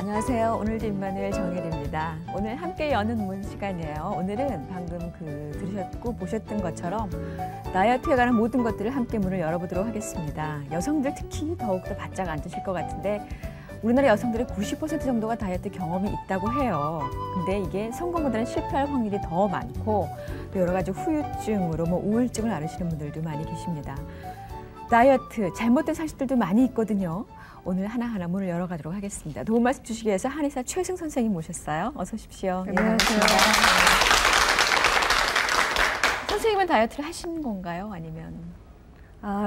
안녕하세요. 오늘도 임마누엘 정혜리입니다. 오늘 함께 여는 문 시간이에요. 오늘은 방금 들으셨고 보셨던 것처럼 다이어트에 관한 모든 것들을 함께 문을 열어보도록 하겠습니다. 여성들 특히 더욱더 바짝 안 드실 것 같은데 우리나라 여성들의 90% 정도가 다이어트 경험이 있다고 해요. 근데 이게 성공보다는 실패할 확률이 더 많고 또 여러 가지 후유증으로 우울증을 앓으시는 분들도 많이 계십니다. 다이어트 잘못된 사실들도 많이 있거든요. 오늘 하나하나 문을 열어가도록 하겠습니다. 도움 말씀 주시기 위해서 한의사 최승 선생님 모셨어요. 어서 오십시오. 안녕하세요. 선생님은 다이어트를 하신 건가요? 아니면?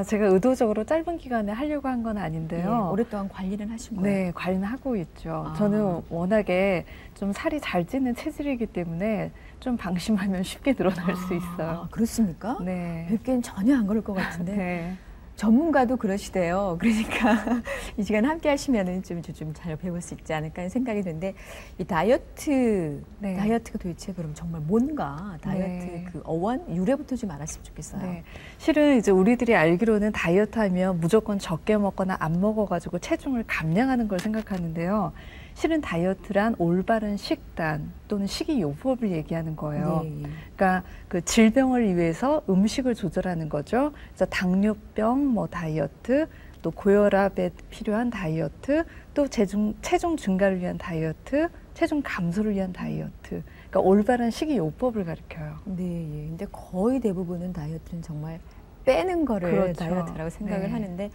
제가 의도적으로 짧은 기간에 하려고 한 건 아닌데요. 예, 오랫동안 관리는 하신 거예요? 네, 관리는 하고 있죠. 저는 워낙에 좀 살이 잘 찌는 체질이기 때문에 좀 방심하면 쉽게 늘어날 수 있어요. 그렇습니까? 네. 뵙기엔 전혀 안 그럴 것 같은데. 네. 전문가도 그러시대요. 그러니까 이 시간 함께 하시면은 좀 잘 배울 수 있지 않을까 하는 생각이 드는데 이 다이어트가 도대체 그럼 정말 뭔가 다이어트 그 어원 유래부터 좀 알았으면 좋겠어요. 네. 실은 이제 우리들이 알기로는 다이어트 하면 무조건 적게 먹거나 안 먹어가지고 체중을 감량하는 걸 생각하는데요. 실은 다이어트란 올바른 식단 또는 식이요법을 얘기하는 거예요. 네. 그러니까 그 질병을 위해서 음식을 조절하는 거죠. 그래서 당뇨병, 다이어트, 또 고혈압에 필요한 다이어트, 또 체중 증가를 위한 다이어트, 체중 감소를 위한 다이어트. 그러니까 올바른 식이요법을 가르쳐요. 네, 근데 거의 대부분은 다이어트는 정말 빼는 거를 그렇죠. 다이어트라고 생각을 하는데.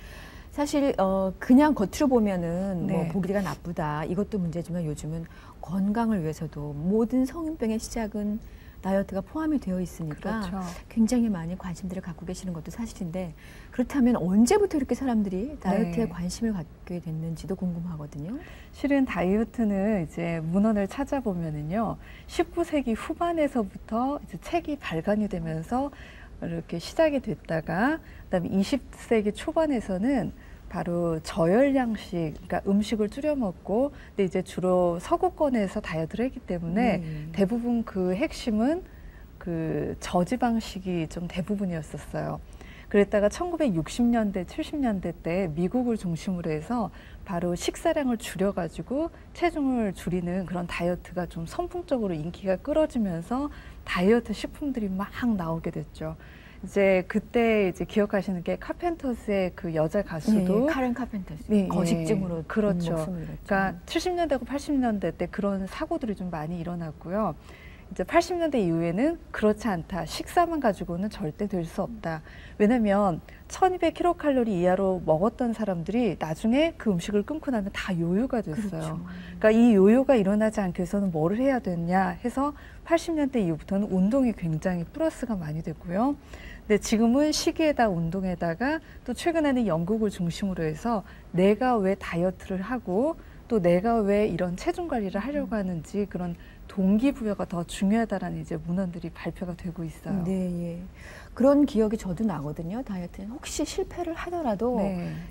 사실 그냥 겉으로 보면은 보기가 나쁘다 이것도 문제지만 요즘은 건강을 위해서도 모든 성인병의 시작은 다이어트가 포함이 되어 있으니까 그렇죠. 굉장히 많이 관심들을 갖고 계시는 것도 사실인데 그렇다면 언제부터 이렇게 사람들이 다이어트에 관심을 갖게 됐는지도 궁금하거든요. 실은 다이어트는 이제 문헌을 찾아보면은요 19세기 후반에서부터 이제 책이 발간이 되면서 이렇게 시작이 됐다가 그다음에 20세기 초반에서는 바로 저열량식, 그러니까 음식을 줄여 먹고, 근데 이제 주로 서구권에서 다이어트를 했기 때문에 대부분 그 핵심은 그 저지방식이 좀 대부분이었었어요. 그랬다가 1960년대, 70년대 때 미국을 중심으로 해서 바로 식사량을 줄여가지고 체중을 줄이는 그런 다이어트가 좀 선풍적으로 인기가 끌어지면서 다이어트 식품들이 막 나오게 됐죠. 이제 그때 이제 기억하시는 게 카펜터스의 그 여자 가수도 카렌 카펜터스 거식증으로 그렇죠. 목숨을 잃었죠. 그러니까 70년대고 80년대 때 그런 사고들이 좀 많이 일어났고요. 이제 80년대 이후에는 그렇지 않다. 식사만 가지고는 절대 될 수 없다. 왜냐면 1200kcal 이하로 먹었던 사람들이 나중에 그 음식을 끊고 나면 다 요요가 됐어요. 그렇죠. 그러니까 이 요요가 일어나지 않기 위해서는 뭐를 해야 되냐 해서 80년대 이후부터는 운동이 굉장히 플러스가 많이 됐고요. 근데 지금은 식이에다 운동에다가 또 최근에는 영국을 중심으로 해서 내가 왜 다이어트를 하고 또 내가 왜 이런 체중 관리를 하려고 하는지 그런 동기부여가 더 중요하다라는 이제 문헌들이 발표가 되고 있어요. 네, 예. 그런 기억이 저도 나거든요. 다이어트는 혹시 실패를 하더라도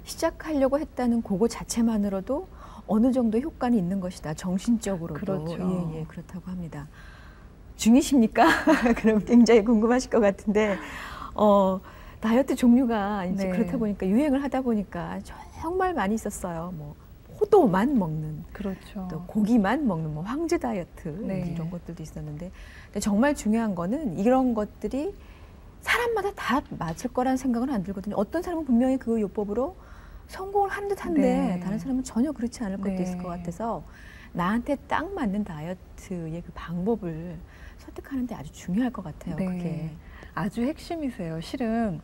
시작하려고 했다는 그거 자체만으로도 어느 정도 효과는 있는 것이다. 정신적으로도. 그렇죠. 예, 그렇다고 합니다. 중이십니까? 그럼 굉장히 궁금하실 것 같은데 다이어트 종류가 이제 그렇다 보니까 유행을 하다 보니까 정말 많이 있었어요. 호도만 먹는, 그렇죠. 또 고기만 먹는 황제 다이어트 이런 것들도 있었는데 근데 정말 중요한 거는 이런 것들이 사람마다 다 맞을 거라는 생각은 안 들거든요. 어떤 사람은 분명히 그 요법으로 성공을 하는 듯한데 다른 사람은 전혀 그렇지 않을 것도 있을 것 같아서 나한테 딱 맞는 다이어트의 그 방법을 설득하는 데 아주 중요할 것 같아요. 그게 아주 핵심이세요. 실은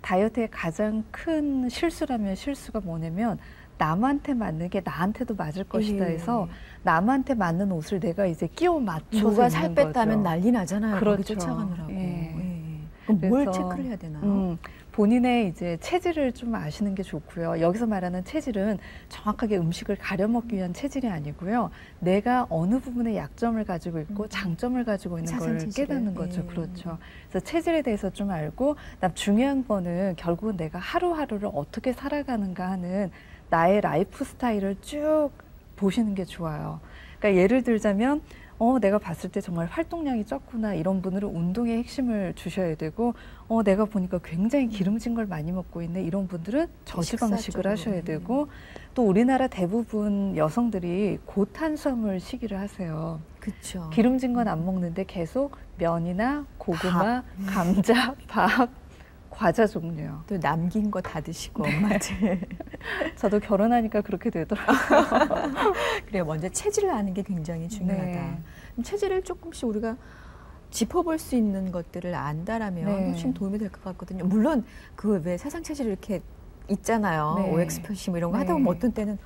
다이어트의 가장 큰 실수라면 실수가 뭐냐면 남한테 맞는 게 나한테도 맞을 것이다 해서 남한테 맞는 옷을 내가 이제 끼워 맞춰서 누가 살 뺐다면 난리 나잖아요. 그렇죠. 거기 쫓아가느라고. 그럼 그래서, 뭘 체크를 해야 되나요? 본인의 이제 체질을 좀 아시는 게 좋고요. 여기서 말하는 체질은 정확하게 음식을 가려 먹기 위한 체질이 아니고요. 내가 어느 부분에 약점을 가지고 있고 장점을 가지고 있는 걸 깨닫는 거죠. 그렇죠. 그래서 체질에 대해서 좀 알고 중요한 거는 결국은 내가 하루하루를 어떻게 살아가는가 하는 나의 라이프 스타일을 쭉 보시는 게 좋아요. 그러니까 예를 들자면 내가 봤을 때 정말 활동량이 적구나 이런 분들은 운동의 핵심을 주셔야 되고 내가 보니까 굉장히 기름진 걸 많이 먹고 있네 이런 분들은 저지방식을 하셔야 되고 또 우리나라 대부분 여성들이 고탄수화물 식이를 하세요. 그렇죠. 기름진 건 안 먹는데 계속 면이나 고구마, 감자, 밥, 과자 종류요. 또 남긴 거 다 드시고 엄마들. 저도 결혼하니까 그렇게 되더라고요. 그래 먼저 체질을 아는 게 굉장히 중요하다. 네. 체질을 조금씩 우리가 짚어볼 수 있는 것들을 안다라면 네. 훨씬 도움이 될 것 같거든요. 물론 그 왜 세상 체질이 이렇게 있잖아요. 네. OX 표시 뭐 이런 거 하다 보면 어떤 때는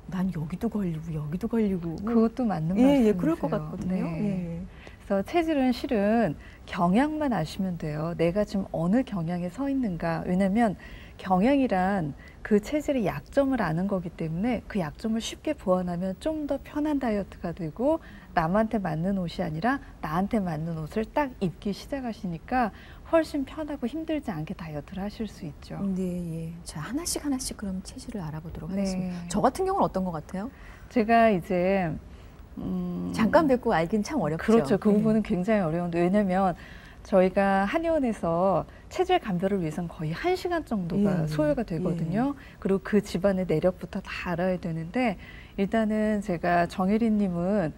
난 여기도 걸리고 그것도 맞는 말씀이세요. 예, 그럴 것 같거든요. 네. 그래서 체질은 실은 경향만 아시면 돼요. 내가 지금 어느 경향에 서 있는가. 왜냐하면 경향이란 그 체질의 약점을 아는 거기 때문에 그 약점을 쉽게 보완하면 좀 더 편한 다이어트가 되고 남한테 맞는 옷이 아니라 나한테 맞는 옷을 딱 입기 시작하시니까 훨씬 편하고 힘들지 않게 다이어트를 하실 수 있죠. 네, 예. 자, 하나씩 그럼 체질을 알아보도록 네. 하겠습니다. 저 같은 경우는 어떤 것 같아요? 제가 이제 잠깐 뵙고 알긴 참 어렵죠. 그렇죠. 그 부분은 굉장히 어려운데 왜냐하면 저희가 한의원에서 체질 감별을 위해서는 거의 1시간 정도가 소요가 되거든요. 그리고 그 집안의 내력부터 다 알아야 되는데 일단은 제가 정혜린님은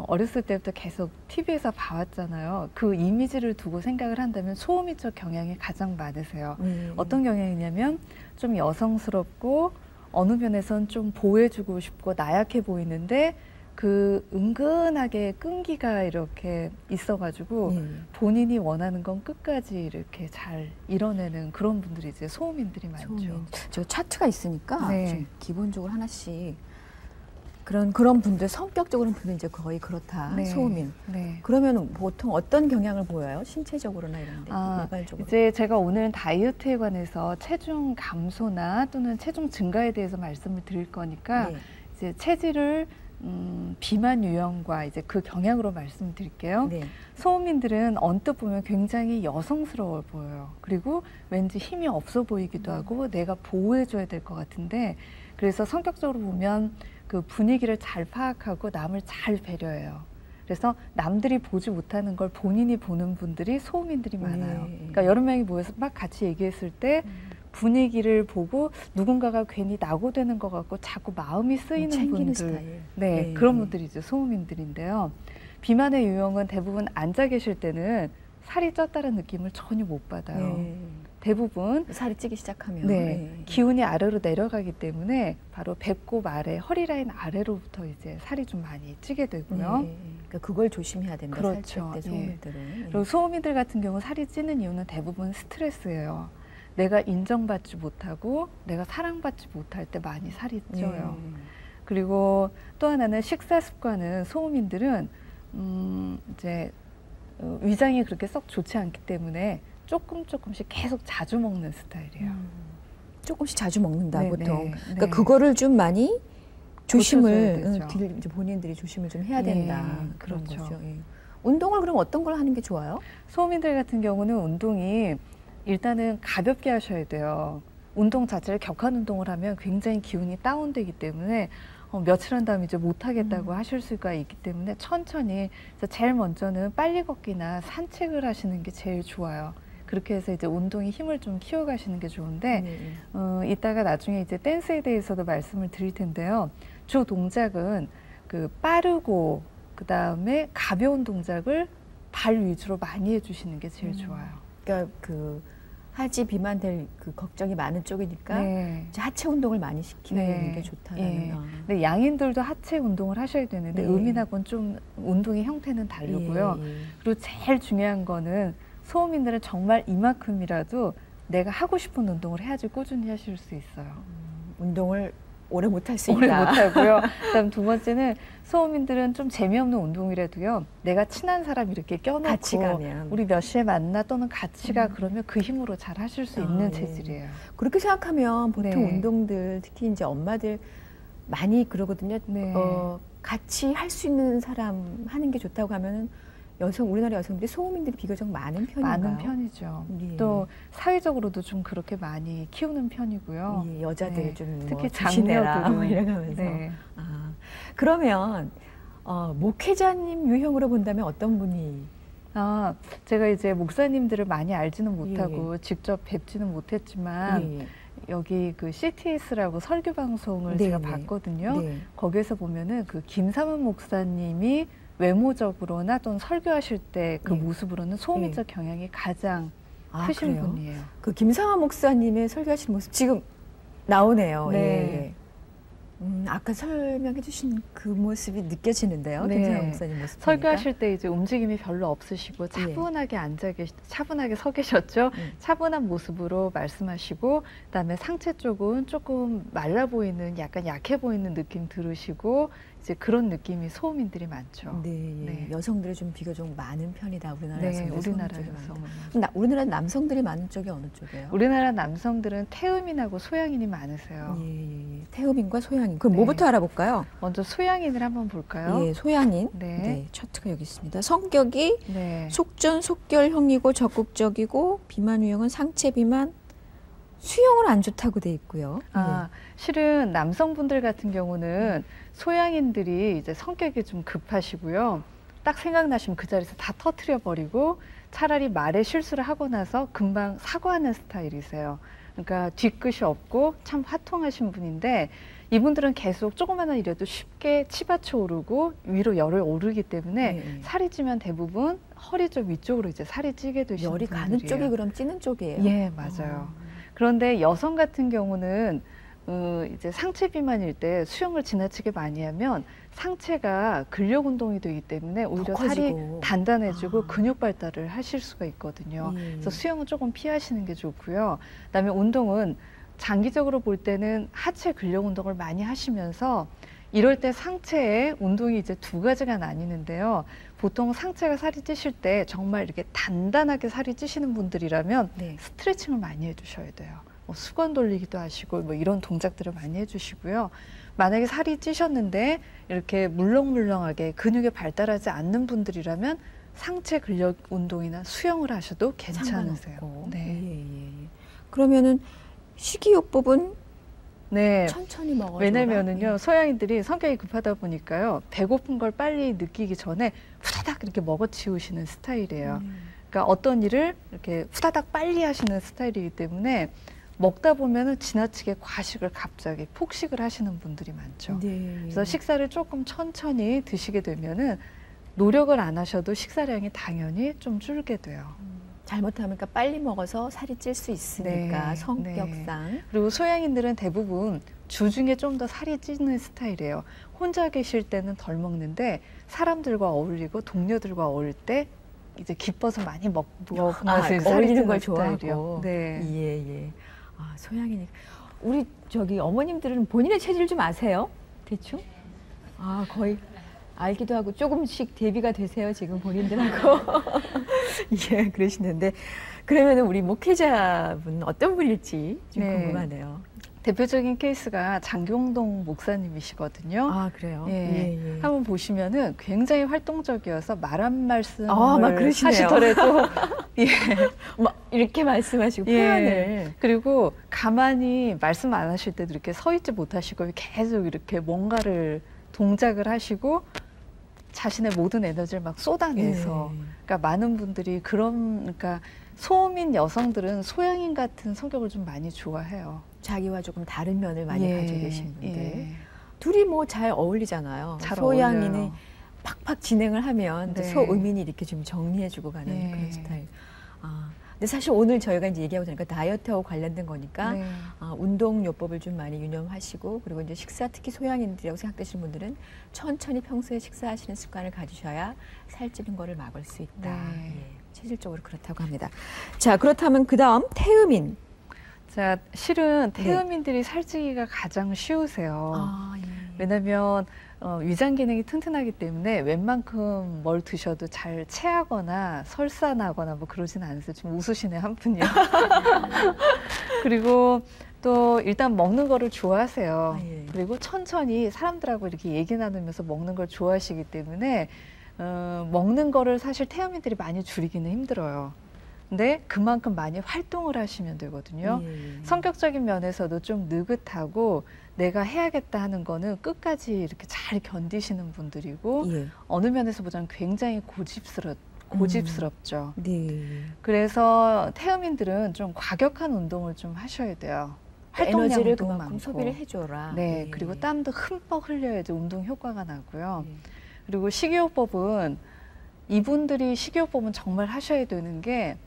어렸을 때부터 계속 TV에서 봐왔잖아요. 그 이미지를 두고 생각을 한다면 소음이적 경향이 가장 많으세요. 어떤 경향이냐면 좀 여성스럽고 어느 면에선 좀 보호해주고 싶고 나약해 보이는데 그 은근하게 끈기가 이렇게 있어가지고 본인이 원하는 건 끝까지 이렇게 잘 이뤄내는 그런 분들이 이제 소음인들이 많죠. 저 차트가 있으니까 네. 좀 기본적으로 하나씩 그런 분들 성격적으로는 분들 이제 거의 그렇다. 네. 소음인. 네. 그러면 보통 어떤 경향을 보여요? 신체적으로나 이런데 일반적으로. 이제 제가 오늘 다이어트에 관해서 체중 감소나 또는 체중 증가에 대해서 말씀을 드릴 거니까 이제 체질을 비만 유형과 이제 그 경향으로 말씀드릴게요. 네. 소음인들은 언뜻 보면 굉장히 여성스러워 보여요. 그리고 왠지 힘이 없어 보이기도 하고 내가 보호해줘야 될 것 같은데 그래서 성격적으로 보면 그 분위기를 잘 파악하고 남을 잘 배려해요. 그래서 남들이 보지 못하는 걸 본인이 보는 분들이 소음인들이 많아요. 그러니까 여러 명이 모여서 막 같이 얘기했을 때 분위기를 보고 누군가가 괜히 낙오되는 것 같고 자꾸 마음이 쓰이는 분들, 스타일. 네, 그런 분들이 이제 소음인들인데요. 비만의 유형은 대부분 앉아 계실 때는 살이 쪘다는 느낌을 전혀 못 받아요. 대부분 살이 찌기 시작하면 기운이 아래로 내려가기 때문에 바로 배꼽 아래, 허리 라인 아래로부터 이제 살이 좀 많이 찌게 되고요. 그러니까 그걸 조심해야 된다. 그렇죠. 살찔 때 소음인들은. 그리고 소음인들 같은 경우 살이 찌는 이유는 대부분 스트레스예요. 내가 인정받지 못하고 내가 사랑받지 못할 때 많이 살이 쪄요. 그리고 또 하나는 식사 습관은 소음인들은 이제 위장이 그렇게 썩 좋지 않기 때문에 조금씩 계속 자주 먹는 스타일이에요. 조금씩 자주 먹는다 보통. 그러니까 네. 그거를 좀 많이 조심을 이제 본인들이 조심을 좀 해야 된다. 그런 그렇죠. 거죠. 운동을 그럼 어떤 걸 하는 게 좋아요? 소음인들 같은 경우는 운동이 일단은 가볍게 하셔야 돼요. 운동 자체를 격한 운동을 하면 굉장히 기운이 다운되기 때문에 며칠 한 다음에 이제 못하겠다고 하실 수가 있기 때문에 천천히 제일 먼저는 빨리 걷기나 산책을 하시는 게 제일 좋아요. 그렇게 해서 이제 운동에 힘을 좀 키워가시는 게 좋은데 이따가 나중에 이제 댄스에 대해서도 말씀을 드릴 텐데요. 주 동작은 그 빠르고 그 다음에 가벼운 동작을 발 위주로 많이 해주시는 게 제일 좋아요. 그러니까 그 하지 비만될 그 걱정이 많은 쪽이니까 이제 하체 운동을 많이 시키는 게 좋다라는. 근데 양인들도 하체 운동을 하셔야 되는데 음인하고는 좀 운동의 형태는 다르고요. 그리고 제일 중요한 거는 소음인들은 정말 이만큼이라도 내가 하고 싶은 운동을 해야지 꾸준히 하실 수 있어요. 운동을 오래 못할 수 있다. 오래 못하고요. 그다음 두 번째는 소음인들은 좀 재미없는 운동이라도요. 내가 친한 사람 이렇게 껴놓고 같이 가면. 우리 몇 시에 만나 또는 같이 가 그러면 그 힘으로 잘 하실 수 있는 체질이에요. 그렇게 생각하면 보통 운동들 특히 이제 엄마들 많이 그러거든요. 같이 할 수 있는 사람 하는 게 좋다고 하면은 우리나라 여성들이 소음인들이 비교적 많은 편인가요? 많은 편이죠. 또 사회적으로도 좀 그렇게 많이 키우는 편이고요. 여자들 좀 특히 장녀들 뭐 이래가면서. 그러면 목회자님 유형으로 본다면 어떤 분이? 제가 이제 목사님들을 많이 알지는 못하고 직접 뵙지는 못했지만 여기 그 CTS라고 설교 방송을 제가 봤거든요. 거기에서 보면은 그 김삼은 목사님이 외모적으로나 또는 설교하실 때 그 모습으로는 소음인적 경향이 가장 크신 그래요? 분이에요. 그 김삼은 목사님의 설교하시는 모습 지금 나오네요. 예. 아까 설명해 주신 그 모습이 느껴지는데요. 김삼은 목사님 모습. 설교하실 때 이제 움직임이 별로 없으시고 차분하게 차분하게 서 계셨죠. 차분한 모습으로 말씀하시고, 그다음에 상체 쪽은 조금 말라 보이는, 약간 약해 보이는 느낌 들으시고, 이제 그런 느낌이 소음인들이 많죠. 여성들이 좀 비교적 많은 편이다. 우리나라에서. 우리나라에서. 우리나라 남성들이 많은 쪽이 어느 쪽이에요? 우리나라 남성들은 태음인하고 소양인이 많으세요. 태음인과 소양인. 그럼 뭐부터 알아볼까요? 먼저 소양인을 한번 볼까요? 소양인. 차트가 여기 있습니다. 성격이 속전속결형이고 적극적이고 비만 유형은 상체 비만, 수영은 안 좋다고 돼 있고요. 실은 남성분들 같은 경우는 소양인들이 이제 성격이 좀 급하시고요. 딱 생각나시면 그 자리에서 다 터트려 버리고 차라리 말에 실수를 하고 나서 금방 사과하는 스타일이세요. 그러니까 뒤끝이 없고 참 화통하신 분인데, 이분들은 계속 조그마한 일에도 쉽게 치받쳐 오르고 위로 열이 오르기 때문에 살이 찌면 대부분 허리 쪽 위쪽으로 이제 살이 찌게 되시는 열이 분들이에요. 가는 쪽이 그럼 찌는 쪽이에요? 맞아요. 그런데 여성 같은 경우는 이제 상체 비만일 때 수영을 지나치게 많이 하면 상체가 근력 운동이 되기 때문에 오히려 살이 단단해지고 근육 발달을 하실 수가 있거든요. 그래서 수영은 조금 피하시는 게 좋고요. 그다음에 운동은 장기적으로 볼 때는 하체 근력 운동을 많이 하시면서, 이럴 때 상체에 운동이 이제 두 가지가 나뉘는데요. 보통 상체가 살이 찌실 때 정말 이렇게 단단하게 살이 찌시는 분들이라면 스트레칭을 많이 해주셔야 돼요. 수건 돌리기도 하시고 이런 동작들을 많이 해주시고요. 만약에 살이 찌셨는데 이렇게 물렁물렁하게 근육이 발달하지 않는 분들이라면 상체 근력 운동이나 수영을 하셔도 괜찮으세요. 그러면은 식이요법은 천천히 먹어요. 왜냐면은요, 소양인들이 성격이 급하다 보니까요, 배고픈 걸 빨리 느끼기 전에 후다닥 이렇게 먹어치우시는 스타일이에요. 그러니까 어떤 일을 이렇게 후다닥 빨리 하시는 스타일이기 때문에 먹다 보면은 지나치게 과식을 갑자기 폭식을 하시는 분들이 많죠. 그래서 식사를 조금 천천히 드시게 되면은 노력을 안 하셔도 식사량이 당연히 좀 줄게 돼요. 잘못하면 빨리 먹어서 살이 찔 수 있으니까 성격상. 그리고 소양인들은 대부분 주중에 좀 더 살이 찌는 스타일이에요. 혼자 계실 때는 덜 먹는데 사람들과 어울리고 동료들과 어울릴 때 이제 기뻐서 많이 먹으면서 어울리는 걸 좋아하고. 소양이니. 우리 어머님들은 본인의 체질 좀 아세요? 대충? 거의 알기도 하고 조금씩 대비가 되세요, 지금 본인들하고. 그러시는데. 그러면 우리 목회자분 어떤 분일지 좀 궁금하네요. 대표적인 케이스가 장경동 목사님이시거든요. 그래요? 한번 보시면은 굉장히 활동적이어서 말 한 말씀을 그러시네요. 하시더라도 막 이렇게 말씀하시고 표현을. 그리고 가만히 말씀 안 하실 때도 이렇게 서 있지 못하시고 계속 이렇게 뭔가를 동작을 하시고 자신의 모든 에너지를 막 쏟아내서 그러니까 많은 분들이 그러니까 소음인 여성들은 소양인 같은 성격을 좀 많이 좋아해요. 자기와 조금 다른 면을 많이 가지고 계신 분들. 둘이 잘 어울리잖아요. 소양인이 팍팍 진행을 하면 소음인이 이렇게 좀 정리해주고 가는 그런 스타일. 근데 사실 오늘 저희가 이제 얘기하고 보니까 다이어트하고 관련된 거니까 운동요법을 좀 많이 유념하시고, 그리고 이제 식사, 특히 소양인들이라고 생각되시는 분들은 천천히 평소에 식사하시는 습관을 가지셔야 살찌는 거를 막을 수 있다. 체질적으로 그렇다고 합니다. 자, 그렇다면 그 다음 태음인. 자, 실은 태음인들이 살찌기가 가장 쉬우세요. 왜냐면 위장 기능이 튼튼하기 때문에 웬만큼 뭘 드셔도 잘 체하거나 설사나거나 그러진 않으세요. 좀 웃으시네, 한 분이요. 그리고 또 일단 먹는 거를 좋아하세요. 그리고 천천히 사람들하고 이렇게 얘기 나누면서 먹는 걸 좋아하시기 때문에 먹는 거를 사실 태음인들이 많이 줄이기는 힘들어요. 근데 그만큼 많이 활동을 하시면 되거든요. 성격적인 면에서도 좀 느긋하고, 내가 해야겠다 하는 거는 끝까지 이렇게 잘 견디시는 분들이고 예. 어느 면에서 보자면 굉장히 고집스럽죠. 네. 그래서 태음인들은 좀 과격한 운동을 좀 하셔야 돼요. 에너지를 활동량도 그만큼 많고. 소비를 해줘라. 네, 예. 그리고 땀도 흠뻑 흘려야지 운동 효과가 나고요. 예. 그리고 식이요법은 이분들이 식이요법은 정말 하셔야 되는 게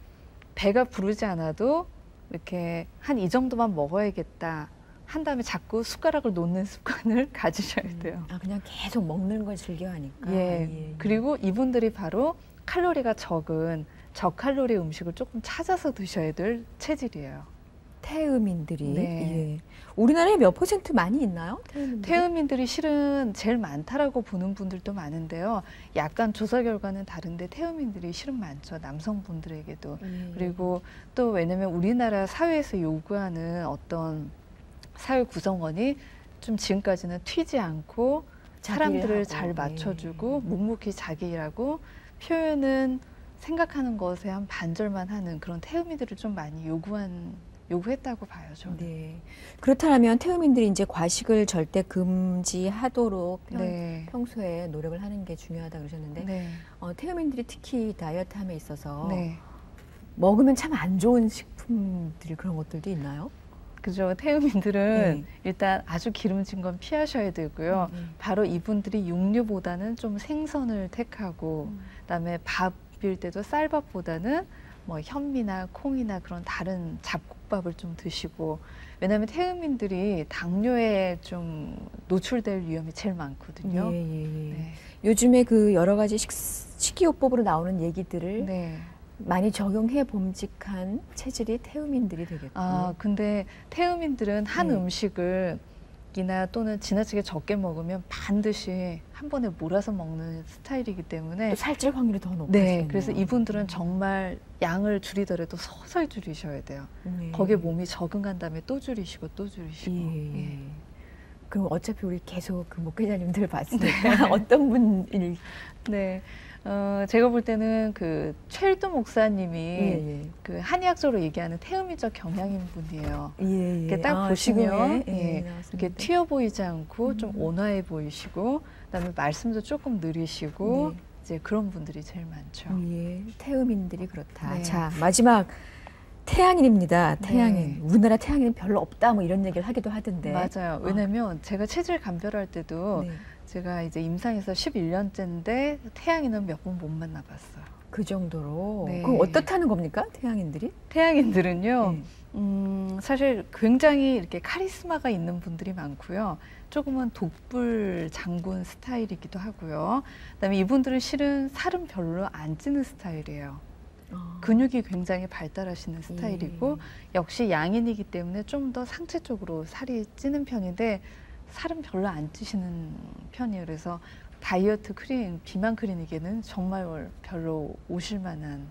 배가 부르지 않아도 이렇게 한 이 정도만 먹어야겠다 한 다음에 자꾸 숟가락을 놓는 습관을 가지셔야 돼요. 아, 그냥 계속 먹는 걸 즐겨하니까. 예. 그리고 이분들이 바로 칼로리가 적은 저칼로리 음식을 조금 찾아서 드셔야 될 체질이에요. 태음인들이. 네. 예. 우리나라에 몇 퍼센트 많이 있나요? 태음인들이? 태음인들이 실은 제일 많다라고 보는 분들도 많은데요. 약간 조사 결과는 다른데 태음인들이 실은 많죠. 남성분들에게도. 그리고 또 왜냐면 우리나라 사회에서 요구하는 어떤 사회 구성원이 좀 지금까지는 튀지 않고 사람들을 하고, 잘 맞춰주고 묵묵히 자기 일하고 표현은 생각하는 것에 한 반절만 하는 그런 태음인들을 좀 많이 요구했다고 봐요, 저는. 네. 그렇다면 태음인들이 이제 과식을 절대 금지하도록 네. 평소에 노력을 하는 게 중요하다 그러셨는데 네. 태음인들이 특히 다이어트함에 있어서 네. 먹으면 참 안 좋은 식품들이 그런 것들도 있나요? 그죠. 태음인들은 네. 일단 아주 기름진 건 피하셔야 되고요. 바로 이분들이 육류보다는 좀 생선을 택하고 그다음에 밥일 때도 쌀밥보다는 뭐 현미나 콩이나 그런 다른 잡곡밥을 좀 드시고 왜냐하면 태음인들이 당뇨에 좀 노출될 위험이 제일 많거든요. 예, 예, 예. 네. 요즘에 그 여러 가지 식이요법으로 나오는 얘기들을 네. 많이 적용해 봄직한 체질이 태음인들이 되겠군요. 아, 근데 태음인들은 한 네. 음식을 이나 또는 지나치게 적게 먹으면 반드시 한 번에 몰아서 먹는 스타일이기 때문에 또 살찔 확률이 더 높아요. 네, 그래서 이분들은 정말 양을 줄이더라도 서서히 줄이셔야 돼요. 거기에 몸이 적응한 다음에 또 줄이시고 또 줄이시고. 예. 그럼 어차피 우리 계속 그 목회자님들 봤으니까 어떤 분일? 네, 제가 볼 때는 그 최일도 목사님이 예. 그 한의학적으로 얘기하는 태음인적 경향인 분이에요. 예. 이렇게 딱 보시면 예, 이렇게 튀어 보이지 않고 좀 온화해 보이시고 그다음에 말씀도 조금 느리시고 네. 이제 그런 분들이 제일 많죠. 예. 태음인들이 그렇다. 네. 자, 마지막 태양인입니다. 태양인. 네. 우리나라 태양인은 별로 없다 뭐 이런 얘기를 하기도 하던데. 맞아요. 왜냐면 제가 체질 감별할 때도 네. 제가 이제 임상에서 11년째인데 태양인은 몇 번 못 만나봤어요. 그 정도로. 네. 그럼 어떻다는 겁니까? 태양인들이? 태양인들은요. 네. 사실 굉장히 이렇게 카리스마가 있는 분들이 많고요. 조금은 독불 장군 스타일이기도 하고요. 그다음에 이분들은 실은 살은 별로 안 찌는 스타일이에요. 근육이 굉장히 발달하시는 스타일이고 역시 양인이기 때문에 좀 더 상체 쪽으로 살이 찌는 편인데 살은 별로 안 찌시는 편이에요. 그래서 다이어트 비만 클리닉에는 정말 별로 오실 만한.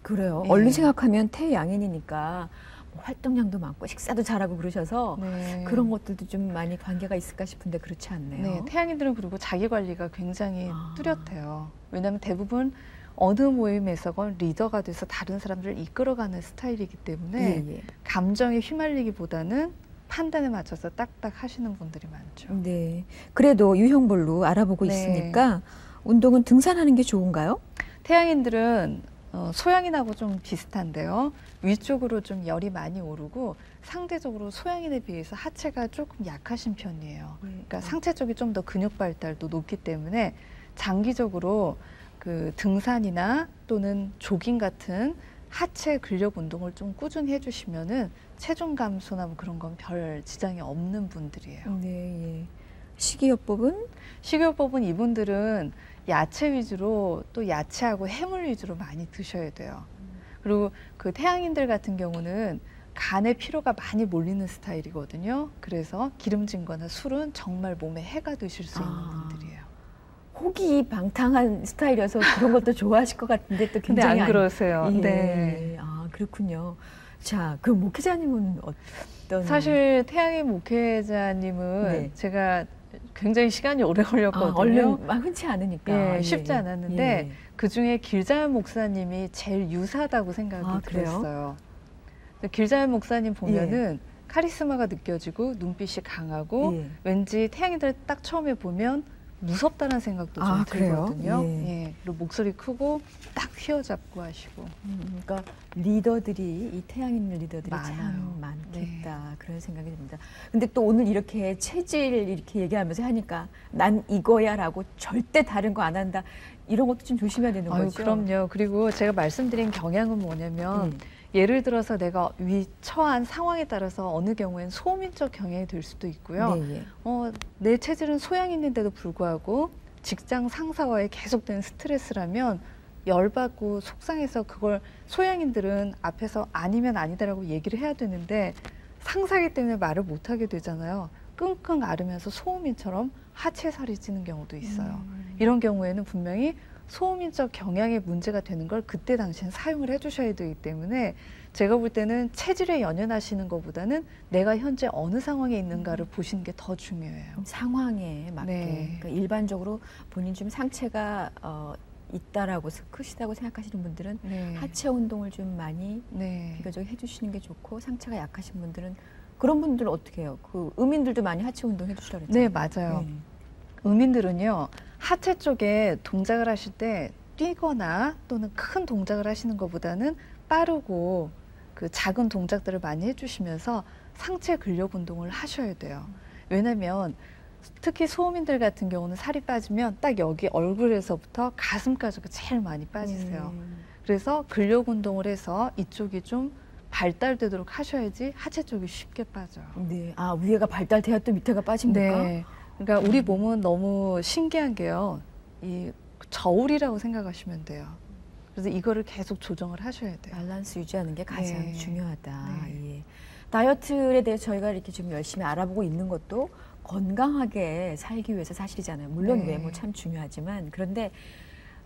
그래요. 네. 얼른 생각하면 태양인이니까 뭐 활동량도 많고 식사도 잘하고 그러셔서 네. 그런 것들도 좀 많이 관계가 있을까 싶은데 그렇지 않네요. 네, 태양인들은 그리고 자기 관리가 굉장히 뚜렷해요. 왜냐하면 대부분 어느 모임에서건 리더가 돼서 다른 사람들을 이끌어가는 스타일이기 때문에 감정에 휘말리기보다는 판단에 맞춰서 딱딱 하시는 분들이 많죠. 네. 그래도 유형별로 알아보고 네. 있으니까 운동은 등산하는 게 좋은가요? 태양인들은 소양인하고 좀 비슷한데요. 위쪽으로 좀 열이 많이 오르고 상대적으로 소양인에 비해서 하체가 조금 약하신 편이에요. 그러니까 상체 쪽이 좀 더 근육 발달도 높기 때문에 장기적으로 그 등산이나 또는 조깅 같은 하체 근력 운동을 좀 꾸준히 해주시면은 체중 감소나 뭐 그런 건 별 지장이 없는 분들이에요. 네. 식이요법은? 식이요법은 이분들은 야채 위주로 또 야채하고 해물 위주로 많이 드셔야 돼요. 그리고 그 태양인들 같은 경우는 간에 피로가 많이 몰리는 스타일이거든요. 그래서 기름진 거나 술은 정말 몸에 해가 되실 수 있는 분들이에요. 호기방탕한 스타일이어서 그런 것도 좋아하실 것 같은데 또 근데 굉장히 안 그러세요. 예. 네. 아, 그렇군요. 자, 그 목회자님은 어떤? 사실 태양인 목회자님은 네. 제가 굉장히 시간이 오래 걸렸거든요. 얼른 흔치 않으니까. 예, 쉽지 않았는데 그중에 길자연 목사님이 제일 유사하다고 생각이 들었어요. 길자연 목사님 보면은 카리스마가 느껴지고 눈빛이 강하고 예. 왠지 태양이들 딱 처음에 보면 무섭다는 생각도 좀 그래요? 들거든요. 예. 예. 그리고 목소리 크고 딱 휘어잡고 하시고. 그러니까 리더들이 이 태양 있는 리더들이 많아요. 참 많겠다 그런 생각이 듭니다. 근데 또 오늘 이렇게 체질 이렇게 얘기하면서 하니까 난 이거야라고 절대 다른 거 안 한다 이런 것도 좀 조심해야 되는 아유, 거죠. 그럼요. 그리고 제가 말씀드린 경향은 뭐냐면 예를 들어서 내가 처한 상황에 따라서 어느 경우엔 소음인적 경향이 될 수도 있고요. 네, 예. 내 체질은 소양이 있는데도 불구하고 직장 상사와의 계속되는 스트레스라면 열받고 속상해서 그걸 소양인들은 앞에서 아니면 아니다라고 얘기를 해야 되는데 상사기 때문에 말을 못하게 되잖아요. 끙끙 앓으면서 소음인처럼 하체살이 찌는 경우도 있어요. 이런 경우에는 분명히 소음인적 경향의 문제가 되는 걸 그때 당시엔 사용을 해주셔야 되기 때문에 제가 볼 때는 체질에 연연하시는 것보다는 내가 현재 어느 상황에 있는가를 보시는 게 더 중요해요. 상황에 맞게. 네. 그러니까 일반적으로 본인 좀 상체가 있다라고 크시다고 생각하시는 분들은 네. 하체 운동을 좀 많이 네. 비교적 해주시는 게 좋고 상체가 약하신 분들은 그런 분들은 어떻게 해요? 그 의민들도 많이 하체 운동 해주시라고 네, 그랬잖아요. 맞아요. 의민들은요, 하체 쪽에 동작을 하실 때 뛰거나 또는 큰 동작을 하시는 것보다는 빠르고 그 작은 동작들을 많이 해주시면서 상체 근력 운동을 하셔야 돼요. 왜냐면 특히 소음인들 같은 경우는 살이 빠지면 딱 여기 얼굴에서부터 가슴까지가 제일 많이 빠지세요. 그래서 근력 운동을 해서 이쪽이 좀 발달되도록 하셔야지 하체 쪽이 쉽게 빠져요. 네. 아, 위에가 발달돼야 또 밑에가 빠집니까? 네. 그러니까 우리 몸은 너무 신기한 게요. 이 저울이라고 생각하시면 돼요. 그래서 이거를 계속 조정을 하셔야 돼요. 밸런스 유지하는 게 가장 네. 중요하다. 네. 예. 다이어트에 대해서 저희가 이렇게 좀 열심히 알아보고 있는 것도 건강하게 살기 위해서 사실이잖아요. 물론 네. 외모 참 중요하지만 그런데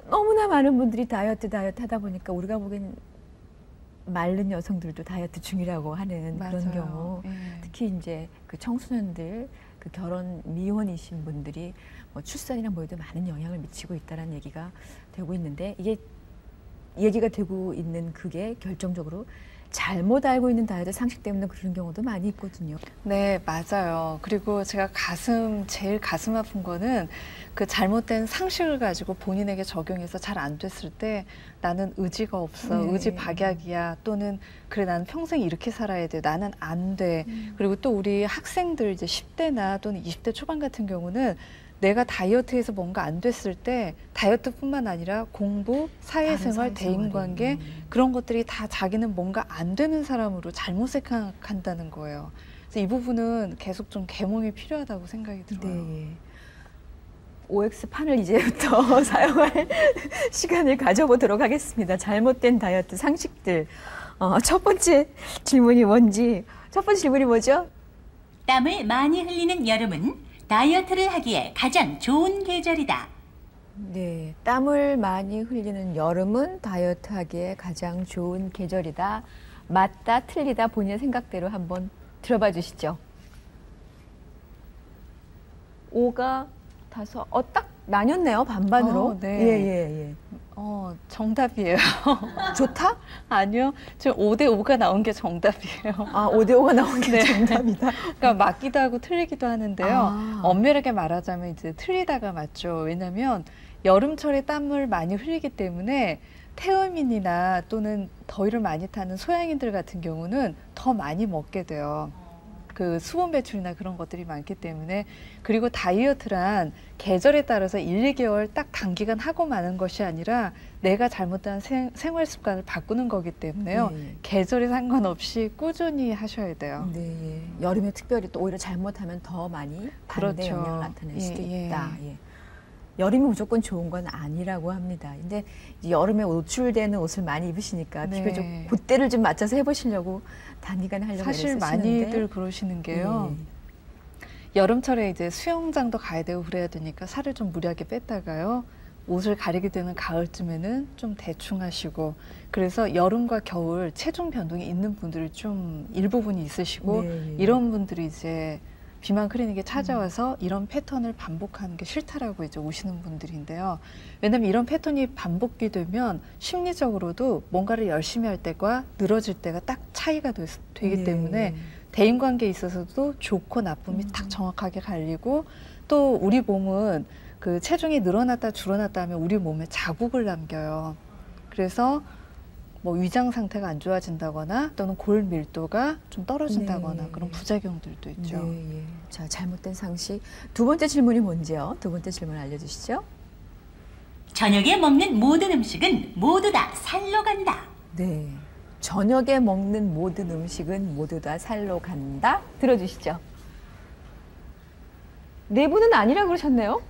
너무나 많은 분들이 다이어트 하다 보니까 우리가 보기엔 마른 여성들도 다이어트 중이라고 하는 맞아요. 그런 경우 네. 특히 이제 그 청소년들 그 결혼 미혼이신 분들이 뭐 출산이나 뭐에도 많은 영향을 미치고 있다는 얘기가 되고 있는데 이게 얘기가 되고 있는 그게 결정적으로 잘못 알고 있는 다이어트 상식 때문에 그런 경우도 많이 있거든요. 네, 맞아요. 그리고 제가 제일 가슴 아픈 거는 그 잘못된 상식을 가지고 본인에게 적용해서 잘 안 됐을 때 나는 의지가 없어, 네. 의지 박약이야, 또는 그래, 나는 평생 이렇게 살아야 돼, 나는 안 돼. 그리고 또 우리 학생들 이제 10대나 또는 20대 초반 같은 경우는 내가 다이어트에서 뭔가 안 됐을 때 다이어트뿐만 아니라 공부, 사회생활, 대인관계 그런 것들이 다 자기는 뭔가 안 되는 사람으로 잘못 생각한다는 거예요. 그래서 이 부분은 계속 좀 계몽이 필요하다고 생각이 들어요. 네. OX판을 이제부터 사용할 시간을 가져보도록 하겠습니다. 잘못된 다이어트 상식들. 첫 번째 질문이 뭔지. 첫 번째 질문이 뭐죠? 땀을 많이 흘리는 여름은 다이어트를 하기에 가장 좋은 계절이다. 네, 땀을 많이 흘리는 여름은 다이어트하기에 가장 좋은 계절이다. 맞다, 틀리다 본인의 생각대로 한번 들어봐 주시죠. 5가 5, 딱 나뉘었네요, 반반으로. 네. 예. 정답이에요. 좋다? 아니요. 지금 5대5가 나온 게 정답이에요. 아, 5대5가 나온 게 네. 정답이다. 그러니까 맞기도 하고 틀리기도 하는데요. 아. 엄밀하게 말하자면 이제 틀리다가 맞죠. 왜냐하면 여름철에 땀을 많이 흘리기 때문에 태음인이나 또는 더위를 많이 타는 소양인들 같은 경우는 더 많이 먹게 돼요. 그 수분 배출이나 그런 것들이 많기 때문에. 그리고 다이어트란 계절에 따라서 1, 2개월 딱 단기간 하고 마는 것이 아니라 내가 잘못한 생활 습관을 바꾸는 거기 때문에요. 네. 계절에 상관없이 꾸준히 하셔야 돼요. 네, 여름에 특별히 또 오히려 잘못하면 더 많이 반대 그렇죠. 영향을 나타낼 수도 예, 있다. 예. 여름이 무조건 좋은 건 아니라고 합니다. 근데 이제 여름에 노출되는 옷을 많이 입으시니까 네. 비교적 그때를 좀 맞춰서 해보시려고 단기간에 하려고 사실 애쓰시는데. 많이들 그러시는 게요. 예. 여름철에 이제 수영장도 가야 되고 그래야 되니까 살을 좀 무리하게 뺐다가요. 옷을 가리게 되는 가을쯤에는 좀 대충 하시고, 그래서 여름과 겨울 체중 변동이 있는 분들이 좀 일부분이 있으시고, 네. 이런 분들이 이제 비만 클리닉에 찾아와서 이런 패턴을 반복하는 게 싫다라고 이제 오시는 분들인데요. 왜냐하면 이런 패턴이 반복이 되면 심리적으로도 뭔가를 열심히 할 때과 늘어질 때가 딱 차이가 되기 네. 때문에 대인관계에 있어서도 좋고 나쁨이 딱 정확하게 갈리고 또 우리 몸은 그 체중이 늘어났다 줄어났다 하면 우리 몸에 자국을 남겨요. 그래서 뭐 위장 상태가 안 좋아진다거나 또는 골 밀도가 좀 떨어진다거나 네. 그런 부작용들도 있죠. 네, 예. 자, 잘못된 상식. 두 번째 질문이 뭔지요? 두 번째 질문 알려주시죠. 저녁에 먹는 모든 음식은 모두 다 살로 간다. 네. 저녁에 먹는 모든 음식은 모두 다 살로 간다. 들어주시죠. 네 분은 아니라 그러셨네요.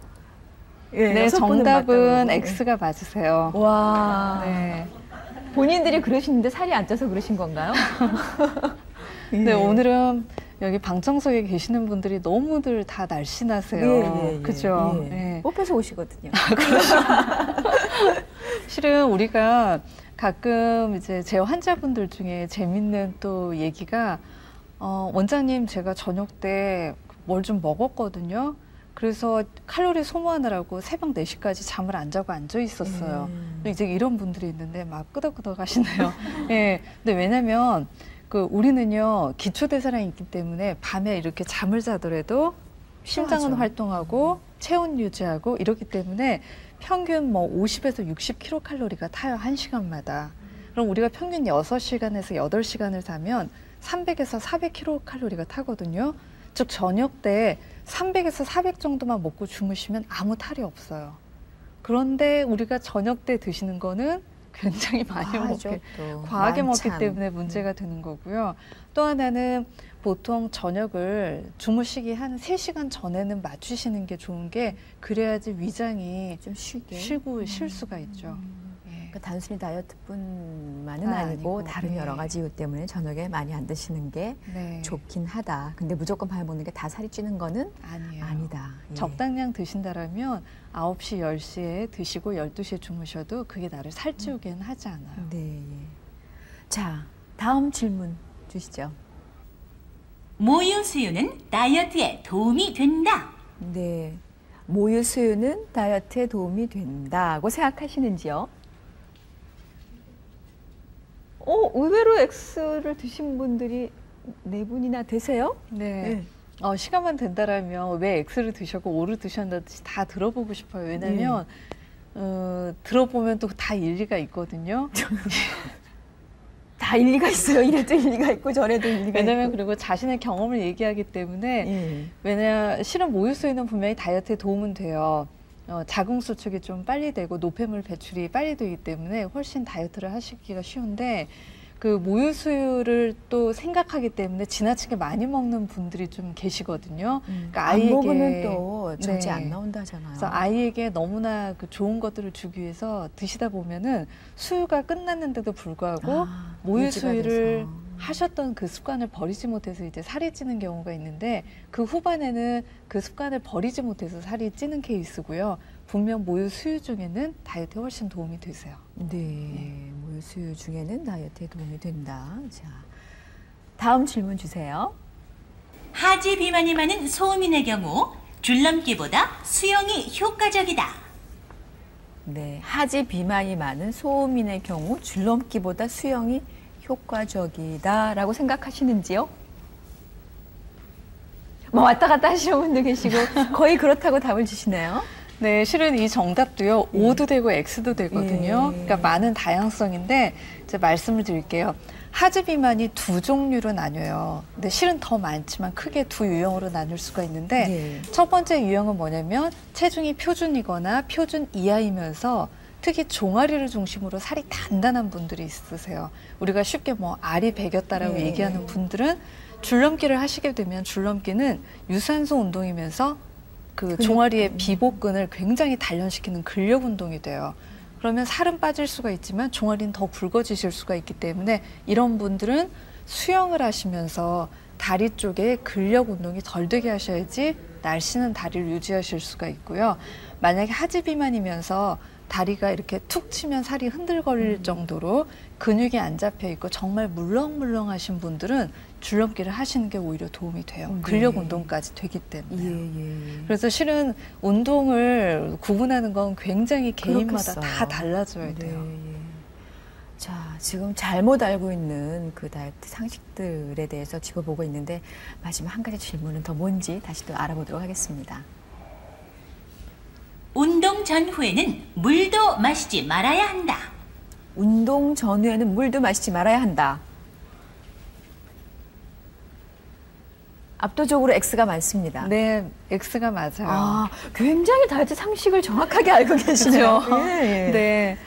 예, 네, 6분은 정답은 맞다고. X가 맞으세요. 와. 네. 본인들이 그러시는데 살이 안 쪄서 그러신 건가요? 네, 오늘은 여기 방청석에 계시는 분들이 너무들 다 날씬하세요. 그죠? 예. 네. 뽑혀서 오시거든요. 실은 우리가 가끔 이제 제 환자분들 중에 재밌는 또 얘기가 원장님 제가 저녁 때 뭘 좀 먹었거든요. 그래서 칼로리 소모하느라고 새벽 4시까지 잠을 안 자고 앉아 있었어요. 이제 이런 분들이 있는데 막 끄덕끄덕 하시네요. 예. 근데 왜냐면 그 우리는요 기초대사량이 있기 때문에 밤에 이렇게 잠을 자더라도 심장은 필요하죠. 활동하고 체온 유지하고 이렇기 때문에 평균 뭐 50에서 60kcal가 타요, 1시간마다. 그럼 우리가 평균 6시간에서 8시간을 자면 300에서 400kcal가 타거든요. 즉 저녁 때 300에서 400 정도만 먹고 주무시면 아무 탈이 없어요. 그런데 우리가 저녁 때 드시는 거는 굉장히 많이 먹게, 과하게 먹기 때문에 문제가 되는 거고요. 또 하나는 보통 저녁을 주무시기 한 3시간 전에는 맞추시는 게 좋은 게 그래야지 위장이 좀 쉬게. 쉬고 쉴 수가 있죠. 그러니까 단순히 다이어트뿐만은 아, 아니고 아니고, 다른 네. 여러 가지 이유 때문에 저녁에 많이 안 드시는 게 네. 좋긴 하다. 근데 무조건 밤에 먹는 게 다 살이 찌는 거는 아니에요. 아니다. 예. 적당량 드신다라면 9시, 10시에 드시고 12시에 주무셔도 그게 나를 살찌우게는 하지 않아요. 네. 예. 자, 다음 질문 주시죠. 모유 수유는 다이어트에 도움이 된다. 네. 모유 수유는 다이어트에 도움이 된다고 생각하시는지요? 의외로 X를 드신 분들이 4분이나 되세요? 네. 시간만 된다라면 왜 X를 드셨고 O를 드셨는지 다 들어보고 싶어요. 왜냐면 들어보면 또 다 일리가 있거든요. 다 일리가 있어요. 이래도 일리가 있고 저래도 일리가 왜냐면 있고. 그리고 자신의 경험을 얘기하기 때문에 실은 모유 수유는 분명히 다이어트에 도움은 돼요. 자궁 수축이 좀 빨리 되고 노폐물 배출이 빨리 되기 때문에 훨씬 다이어트를 하시기가 쉬운데 그 모유 수유를 또 생각하기 때문에 지나치게 많이 먹는 분들이 좀 계시거든요. 그러니까 안 먹으면 또 정지 네. 안 나온다잖아요. 그래서 아이에게 너무나 그 좋은 것들을 주기 위해서 드시다 보면은 수유가 끝났는데도 불구하고 모유 유지가 수유를 돼서. 하셨던 그 습관을 버리지 못해서 이제 살이 찌는 경우가 있는데 그 후반에는 그 습관을 버리지 못해서 살이 찌는 케이스고요. 분명 모유 수유 중에는 다이어트에 훨씬 도움이 되세요. 네, 모유 수유 중에는 다이어트에 도움이 된다. 자, 다음 질문 주세요. 하지 비만이 많은 소민의 경우 줄넘기보다 수영이 효과적이다. 네, 하지 비만이 많은 소민의 경우 줄넘기보다 수영이 효과적이다라고 생각하시는지요? 뭐 왔다 갔다 하시는 분도 계시고 거의 그렇다고 답을 주시네요. 네, 실은 이 정답도요, O도 되고 X도 되거든요. 예. 그러니까 많은 다양성인데, 이제 말씀을 드릴게요. 하지 비만이 두 종류로 나뉘어요. 근데 실은 더 많지만 크게 두 유형으로 나눌 수가 있는데, 네. 첫 번째 유형은 뭐냐면, 체중이 표준이거나 표준 이하이면서, 특히 종아리를 중심으로 살이 단단한 분들이 있으세요. 우리가 쉽게 뭐 알이 배겼다라고 네. 얘기하는 분들은 줄넘기를 하시게 되면 줄넘기는 유산소 운동이면서 그 종아리의 비복근을 굉장히 단련시키는 근력 운동이 돼요. 그러면 살은 빠질 수가 있지만 종아리는 더 굵어지실 수가 있기 때문에 이런 분들은 수영을 하시면서 다리 쪽에 근력 운동이 덜 되게 하셔야지 날씬한 다리를 유지하실 수가 있고요. 만약에 하지 비만이면서 다리가 이렇게 툭 치면 살이 흔들거릴 정도로 근육이 안 잡혀 있고 정말 물렁물렁하신 분들은 줄넘기를 하시는 게 오히려 도움이 돼요. 네. 근력 운동까지 되기 때문에. 예. 그래서 실은 운동을 구분하는 건 굉장히 개인마다 그렇겠어요. 다 달라져야 돼요. 네. 자, 지금 잘못 알고 있는 그 다이어트 상식들에 대해서 짚어보고 있는데 마지막 한 가지 질문은 더 뭔지 다시 또 알아보도록 하겠습니다. 운동 전후에는 물도 마시지 말아야 한다. 운동 전후에는 물도 마시지 말아야 한다. 압도적으로 X가 많습니다. 네, X가 맞아요. 아, 굉장히 다이어트 상식을 정확하게 알고 계시네요. 그렇죠? 예, 예. 네.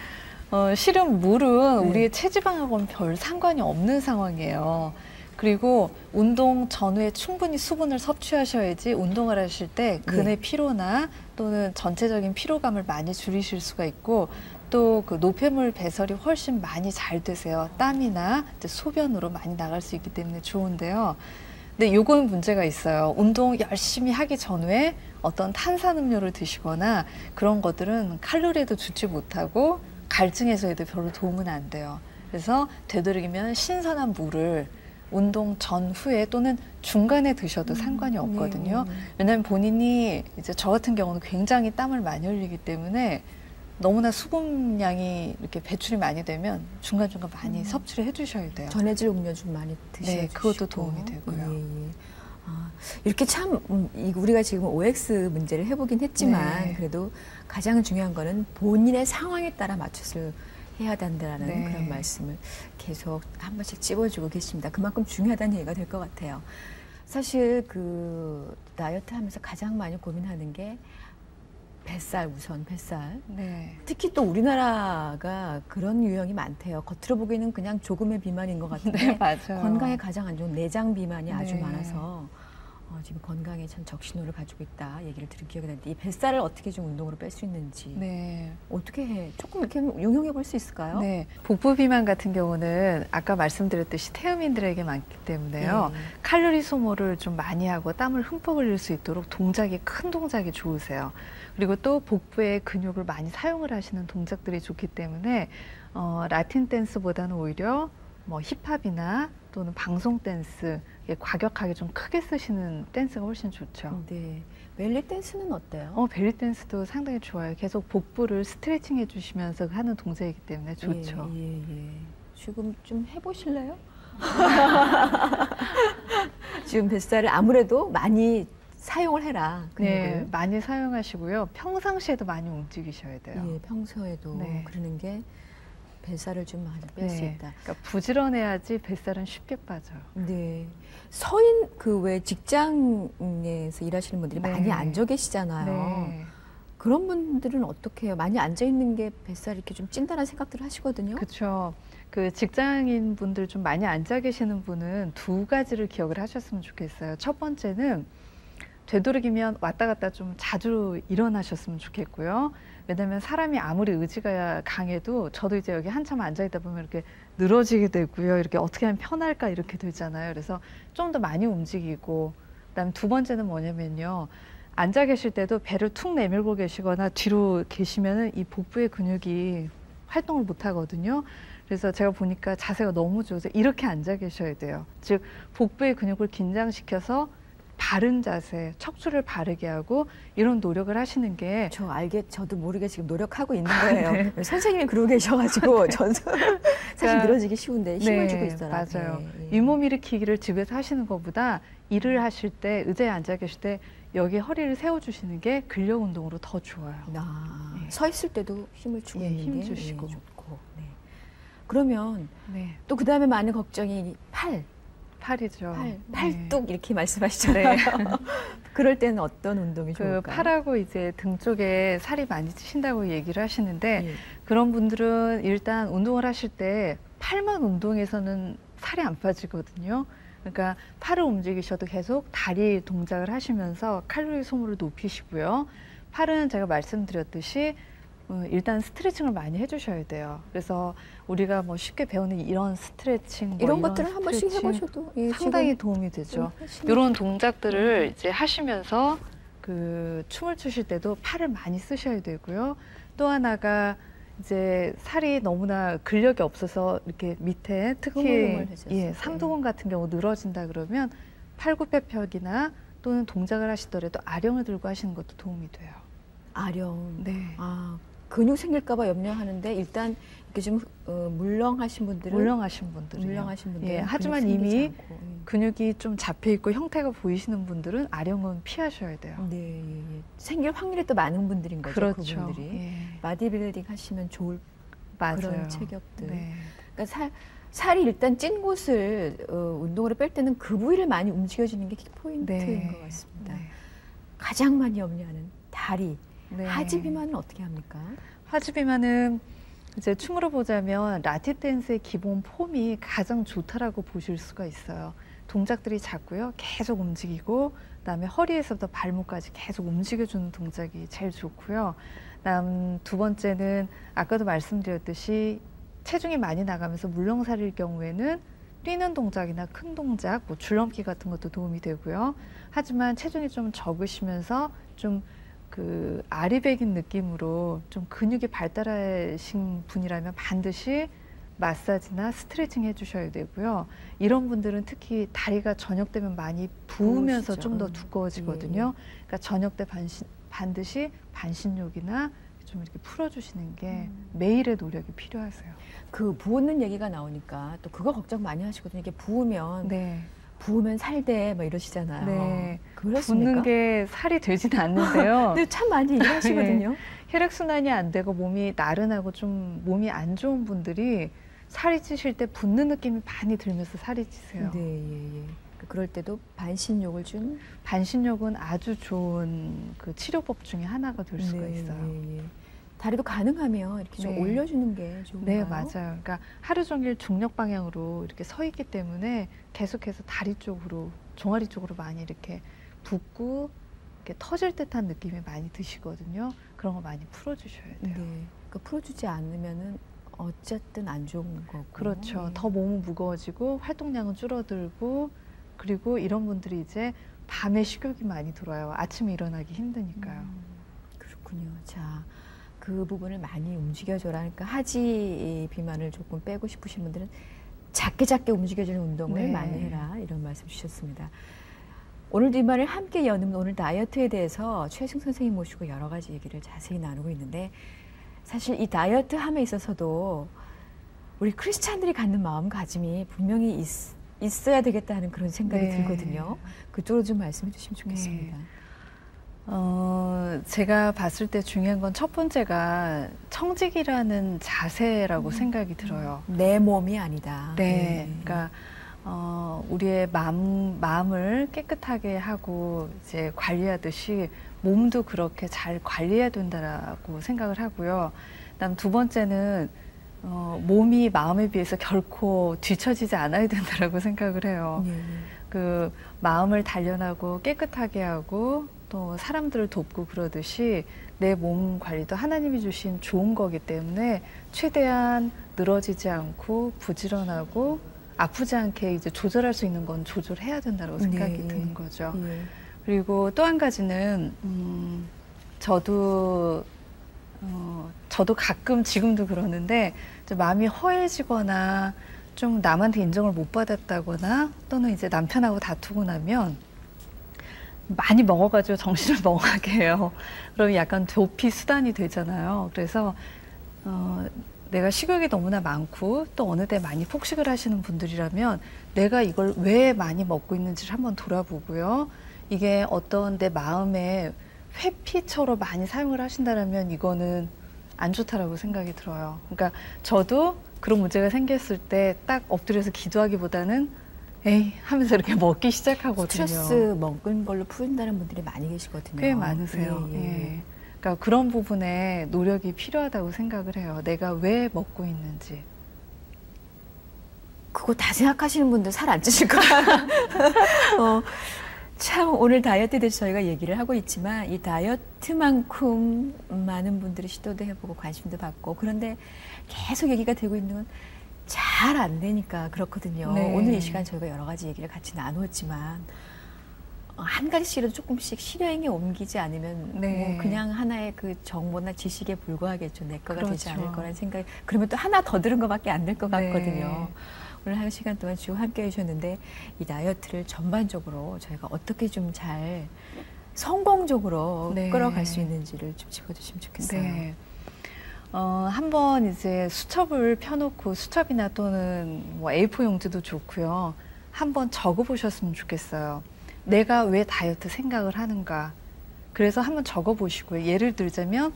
실은 물은 네. 우리의 체지방하고는 별 상관이 없는 상황이에요. 그리고 운동 전후에 충분히 수분을 섭취하셔야지 운동을 하실 때 근의 피로나 또는 전체적인 피로감을 많이 줄이실 수가 있고 또 그 노폐물 배설이 훨씬 많이 잘 되세요. 땀이나 이제 소변으로 많이 나갈 수 있기 때문에 좋은데요. 근데 요거는 문제가 있어요. 운동 열심히 하기 전에 어떤 탄산음료를 드시거나 그런 것들은 칼로리도 주지 못하고 갈증 해소에도 별로 도움은 안 돼요. 그래서 되도록이면 신선한 물을 운동 전후에 또는 중간에 드셔도 상관이 없거든요. 왜냐하면 본인이 이제 저 같은 경우는 굉장히 땀을 많이 흘리기 때문에 너무나 수분량이 이렇게 배출이 많이 되면 중간중간 많이 섭취를 해주셔야 돼요. 전해질 음료 좀 많이 드셔야 네, 그것도 도움이 되고요. 예, 예. 아, 이렇게 참 우리가 지금 OX 문제를 해보긴 했지만 네. 그래도 가장 중요한 거는 본인의 상황에 따라 맞춰서 해야 된다는 네. 그런 말씀을 계속 한 번씩 찝어주고 계십니다. 그만큼 중요하다는 얘기가 될 것 같아요. 사실 그 다이어트 하면서 가장 많이 고민하는 게 뱃살, 우선 뱃살. 네. 특히 또 우리나라가 그런 유형이 많대요. 겉으로 보기에는 그냥 조금의 비만인 것 같은데 네, 맞아요. 건강에 가장 안 좋은 내장 비만이 아주 네. 많아서 지금 건강에 참 적신호를 가지고 있다 얘기를 들은 기억이 나는데 이 뱃살을 어떻게 좀 운동으로 뺄 수 있는지 네. 어떻게 해? 조금 이렇게 응용해 볼 수 있을까요? 네. 복부 비만 같은 경우는 아까 말씀드렸듯이 태음인들에게 많기 때문에요. 네. 칼로리 소모를 좀 많이 하고 땀을 흠뻑 흘릴 수 있도록 동작이 큰 동작이 좋으세요. 그리고 또 복부의 근육을 많이 사용을 하시는 동작들이 좋기 때문에 라틴 댄스보다는 오히려 뭐 힙합이나 또는 방송 댄스 과격하게 좀 크게 쓰시는 댄스가 훨씬 좋죠. 네. 벨리 댄스는 어때요? 벨리 댄스도 상당히 좋아요. 계속 복부를 스트레칭 해주시면서 하는 동작이기 때문에 좋죠. 예, 예. 지금 좀 해보실래요? 지금 뱃살을 아무래도 많이 사용을 해라. 네, 많이 사용하시고요. 평상시에도 많이 움직이셔야 돼요. 예, 평소에도 네. 그러는 게 뱃살을 좀 많이 뺄 수 있다. 그러니까 부지런해야지 뱃살은 쉽게 빠져요. 네. 서인 그 왜 직장에서 일하시는 분들이 네. 많이 앉아 계시잖아요. 네. 그런 분들은 어떻게 해요? 많이 앉아 있는 게 뱃살이 이렇게 좀 찐다는 생각들을 하시거든요. 그렇죠. 그 직장인 분들 좀 많이 앉아 계시는 분은 두 가지를 기억을 하셨으면 좋겠어요. 첫 번째는 되도록이면 왔다 갔다 좀 자주 일어나셨으면 좋겠고요. 왜냐하면 사람이 아무리 의지가 강해도 저도 이제 여기 한참 앉아 있다 보면 이렇게 늘어지게 되고요. 이렇게 어떻게 하면 편할까 이렇게 되잖아요. 그래서 좀 더 많이 움직이고 그다음에 두 번째는 뭐냐면요. 앉아 계실 때도 배를 툭 내밀고 계시거나 뒤로 계시면은 이 복부의 근육이 활동을 못 하거든요. 그래서 제가 보니까 자세가 너무 좋으세요. 이렇게 앉아 계셔야 돼요. 즉 복부의 근육을 긴장시켜서 바른 자세, 척추를 바르게 하고 이런 노력을 하시는 게 저도 모르게 지금 노력하고 있는 거예요. 선생님이 그러고 계셔가지고 저도 사실 늘어지기 쉬운데 힘을 주고 있더라고요. 맞아요. 윗몸 일으키기를 집에서 하시는 것보다 일을 하실 때 의자에 앉아 계실 때 여기 허리를 세워주시는 게 근력 운동으로 더 좋아요. 서 있을 때도 힘을 주고 있는 힘 게 주시고. 좋고. 네. 그러면 또 그 다음에 많은 걱정이 팔이죠. 팔뚝 이렇게 말씀하시잖아요. 그럴 때는 어떤 운동이 좋을까요? 팔하고 이제 등 쪽에 살이 많이 찌신다고 얘기를 하시는데 그런 분들은 일단 운동을 하실 때 팔만 운동해서는 살이 안 빠지거든요. 그러니까 팔을 움직이셔도 계속 다리 동작을 하시면서 칼로리 소모를 높이시고요. 팔은 제가 말씀드렸듯이 일단 스트레칭을 많이 해주셔야 돼요. 그래서 우리가 뭐 쉽게 배우는 이런 스트레칭, 이런 것들을 한 번씩 해보셔도 상당히 도움이 되죠. 이런 동작들을 이제 하시면서 그 춤을 추실 때도 팔을 많이 쓰셔야 되고요. 또 하나가 이제 살이 너무나 근력이 없어서 이렇게 밑에 특히 상두근 같은 경우 늘어진다 그러면 팔굽혀펴기나 또는 동작을 하시더라도 아령을 들고 하시는 것도 도움이 돼요. 아령. 네. 근육 생길까봐 염려하는데 일단 이렇게 좀 물렁하신 분들은 물렁하신 분들은요. 예, 하지만 이미 근육이 좀 잡혀 있고 형태가 보이시는 분들은 아령은 피하셔야 돼요. 네, 예, 예. 생길 확률이 또 많은 분들인 거죠. 그렇죠. 그분들이 예. 바디빌딩 하시면 좋을 맞아요. 그런 체격들. 네. 그러니까 살이 일단 찐 곳을 운동으로 뺄 때는 그 부위를 많이 움직여주는 게 포인트인 것 같습니다. 네. 가장 많이 염려하는 다리. 네. 하지 비만은 어떻게 합니까? 하지 비만은 이제 춤으로 보자면 라틴 댄스의 기본 폼이 가장 좋다라고 보실 수가 있어요. 동작들이 작고요. 계속 움직이고 그다음에 허리에서부터 발목까지 계속 움직여주는 동작이 제일 좋고요. 그다음 두 번째는 아까도 말씀드렸듯이 체중이 많이 나가면서 물렁살일 경우에는 뛰는 동작이나 큰 동작, 뭐 줄넘기 같은 것도 도움이 되고요. 하지만 체중이 좀 적으시면서 좀 그 아리백인 느낌으로 좀 근육이 발달하신 분이라면 반드시 마사지나 스트레칭 해주셔야 되고요. 이런 분들은 특히 다리가 저녁 되면 많이 부으면서 좀 더 두꺼워지거든요. 그러니까 저녁 때 반드시 반신욕이나 좀 이렇게 풀어주시는 게 매일의 노력이 필요하세요. 그 부는 얘기가 나오니까 또 그거 걱정 많이 하시거든요. 이게 부으면 네. 부으면 살돼 막 이러시잖아요. 네. 그렇습니까? 붓는 게 살이 되지는 않는데요. 근데 참 많이 일하시거든요. 네. 혈액순환이 안 되고 몸이 나른하고 좀 몸이 안 좋은 분들이 살이 찌실 때 붓는 느낌이 많이 들면서 살이 찌세요. 네, 예, 예. 그럴 때도 반신욕을 준 반신욕은 아주 좋은 그 치료법 중에 하나가 될 수가 네, 있어요. 예, 예. 다리도 가능하면 이렇게 좀 네. 올려주는 게 좋은가요? 네, 맞아요. 그러니까 하루 종일 중력 방향으로 이렇게 서 있기 때문에 계속해서 다리 쪽으로, 종아리 쪽으로 많이 이렇게 붓고 이렇게 터질 듯한 느낌이 많이 드시거든요. 그런 거 많이 풀어주셔야 돼요. 네. 그 풀어주지 않으면은 어쨌든 안 좋은 거고. 그렇죠. 예. 더 몸은 무거워지고 활동량은 줄어들고 그리고 이런 분들이 이제 밤에 식욕이 많이 들어요. 아침에 일어나기 힘드니까요. 그렇군요. 자, 그 부분을 많이 움직여줘라. 그러니까 하지 비만을 조금 빼고 싶으신 분들은 작게 움직여주는 운동을 네. 많이 해라. 이런 말씀 주셨습니다. 오늘 뒷말을 함께 여는 오늘 다이어트에 대해서 최승 선생님 모시고 여러 가지 얘기를 자세히 나누고 있는데 사실 이 다이어트 함에 있어서도 우리 크리스찬들이 갖는 마음가짐이 분명히 있어야 되겠다는 그런 생각이 네. 들거든요. 그쪽으로 좀 말씀해 주시면 좋겠습니다. 제가 봤을 때 중요한 건 첫 번째가 청직이라는 자세라고 생각이 들어요. 내 몸이 아니다. 네. 그러니까 우리의 마음을 깨끗하게 하고 이제 관리하듯이 몸도 그렇게 잘 관리해야 된다라고 생각을 하고요. 그다음 두 번째는 몸이 마음에 비해서 결코 뒤처지지 않아야 된다라고 생각을 해요. 그 마음을 단련하고 깨끗하게 하고 또 사람들을 돕고 그러듯이 내 몸 관리도 하나님이 주신 좋은 거기 때문에 최대한 늘어지지 않고 부지런하고 아프지 않게 이제 조절할 수 있는 건 조절해야 된다고 생각이 드는 거죠. 그리고 또 한 가지는 저도 가끔 지금도 그러는데 마음이 허해지거나 좀 남한테 인정을 못 받았다거나 또는 이제 남편하고 다투고 나면 많이 먹어가지고 정신을 멍하게 해요. 그러면 약간 도피 수단이 되잖아요. 그래서 내가 식욕이 너무나 많고 또 어느 때 많이 폭식을 하시는 분들이라면 내가 이걸 왜 많이 먹고 있는지를 한번 돌아보고요. 이게 어떤 내 마음의 회피처로 많이 사용을 하신다면 이거는 안 좋다라고 생각이 들어요. 그러니까 저도 그런 문제가 생겼을 때 딱 엎드려서 기도하기보다는 에이 하면서 이렇게 먹기 시작하거든요. 스트레스 먹은 걸로 푸른다는 분들이 많이 계시거든요. 꽤 많으세요. 예. 그러니까 그런 부분에 노력이 필요하다고 생각을 해요. 내가 왜 먹고 있는지. 그거 다 생각하시는 분들 살 안 찌실 거야. 참 오늘 다이어트에 대해서 저희가 얘기를 하고 있지만 이 다이어트만큼 많은 분들이 시도도 해보고 관심도 받고 그런데 계속 얘기가 되고 있는 건 잘 안 되니까 그렇거든요. 네. 오늘 이 시간 저희가 여러 가지 얘기를 같이 나누었지만 한 가지씩이라도 조금씩 실행에 옮기지 않으면 네. 뭐 그냥 하나의 그 정보나 지식에 불과하겠죠. 내 거가 되지 그렇죠. 않을 거라는 생각이 그러면 또 하나 더 들은 것밖에 안 될 것 같거든요. 네. 오늘 한 시간 동안 쭉 함께 해주셨는데 이 다이어트를 전반적으로 저희가 어떻게 좀 잘 성공적으로 네. 끌어갈 수 있는지를 좀 짚어주시면 좋겠어요. 네. 한번 이제 수첩을 펴놓고 수첩이나 또는 뭐 A4 용지도 좋고요. 한번 적어보셨으면 좋겠어요. 내가 왜 다이어트 생각을 하는가. 그래서 한번 적어보시고요. 예를 들자면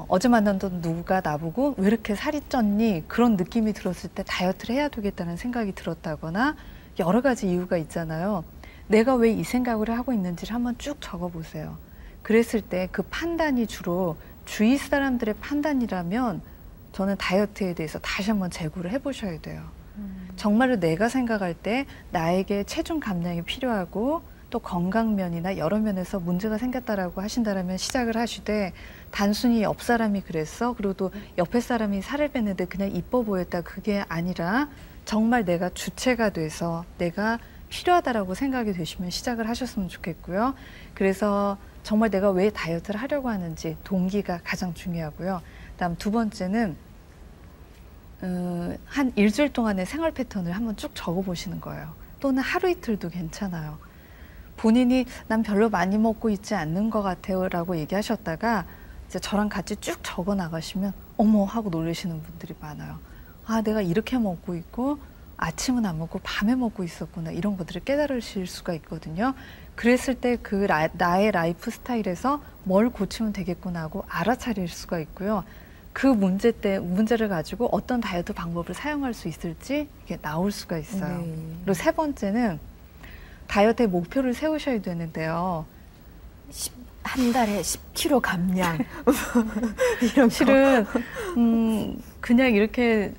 어제 만났던 누가 나보고 왜 이렇게 살이 쪘니? 그런 느낌이 들었을 때 다이어트를 해야 되겠다는 생각이 들었다거나 여러 가지 이유가 있잖아요. 내가 왜 이 생각을 하고 있는지를 한번 쭉 적어보세요. 그랬을 때 그 판단이 주로 주위 사람들의 판단이라면 저는 다이어트에 대해서 다시 한번 재고를 해보셔야 돼요. 정말로 내가 생각할 때 나에게 체중 감량이 필요하고 또 건강면이나 여러 면에서 문제가 생겼다라고 하신다면 시작을 하시되 단순히 옆 사람이 그랬어. 그리고 또 옆에 사람이 살을 뺐는데 그냥 이뻐 보였다. 그게 아니라 정말 내가 주체가 돼서 내가 필요하다라고 생각이 되시면 시작을 하셨으면 좋겠고요. 그래서 정말 내가 왜 다이어트를 하려고 하는지 동기가 가장 중요하고요. 그다음 두 번째는 한 일주일 동안의 생활 패턴을 한번 쭉 적어보시는 거예요. 또는 하루 이틀도 괜찮아요. 본인이 난 별로 많이 먹고 있지 않는 것 같아요 라고 얘기하셨다가 이제 저랑 같이 쭉 적어 나가시면 어머 하고 놀라시는 분들이 많아요. 아, 내가 이렇게 먹고 있고 아침은 안 먹고 밤에 먹고 있었구나, 이런 것들을 깨달으실 수가 있거든요. 그랬을 때 그 나의 라이프 스타일에서 뭘 고치면 되겠구나 하고 알아차릴 수가 있고요. 그 문제를 가지고 어떤 다이어트 방법을 사용할 수 있을지 이게 나올 수가 있어요. 네. 그리고 세 번째는 다이어트의 목표를 세우셔야 되는데요. 한 달에 10kg 감량. 이런 실은 그냥 이렇게